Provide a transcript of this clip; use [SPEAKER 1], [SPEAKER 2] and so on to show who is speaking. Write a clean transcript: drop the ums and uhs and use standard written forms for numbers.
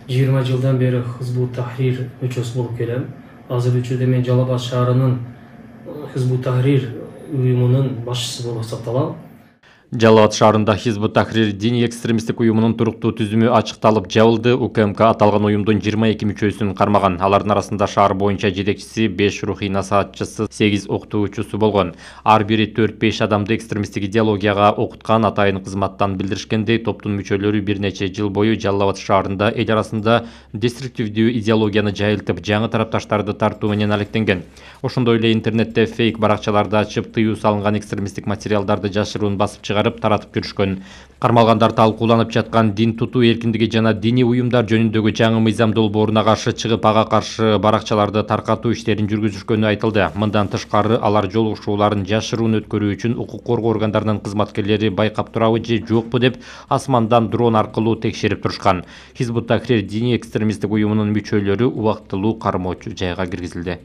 [SPEAKER 1] 20 жылдан бері Hizbut Tahrir мүчөсү болуп келем. Азыр учурда мен Жалал Абад шаарынын Hizbut Tahrir уюмунун башчысы болуп сапталам.
[SPEAKER 2] Жалал Абад шаарында Hizbut Tahrir диний экстремисттик уюмунун туруктуу түзүмү ачыкталып жабылды. УКМК аталган уюмдун 22 мүчөсүн кармаган. Алардын арасында шаар боюнча жетекчиси, 5 рухий насаатчысы, 8 окутуучусу болгон. Ар бири 4-5 адамды экстремисттик идеологияга окуткан. Атайын кызматтан билдиришкендей, топтун мүчөлөрү бир нече жыл бою Жалал Абад шаарында эл арасында деструктивдүү идеологияны жайылтып, жаңы тарапташтарды тартуу менен алектенген. Ошондой эле интернетте фейк баракчаларды ачып, тыюу салынган экстремисттик материалдарды жашыруун басып чыгарып таратып жүрүшкөн. Кармалгандар талкууланып жаткан дин тутуу эркиндиги жана диний уюмдар жөнүндөгү жаңы мыйзам долбооруна каршы чыгып, ага каршы баракчаларды таркатуу иштерин жүргүзүшкөнү айтылды. Мындан тышкары алар жолугушууларын жашыруун өткөрүү үчүн укук коргоо органдарынын кызматкерлери байкап турабы же жокпу деп асмандан дрон аркылуу текшерип турушкан. Hizbut Tahrir диний экстремисттик уюмунун мүчөлөрү убактылуу кармоочу жайга киргизилди.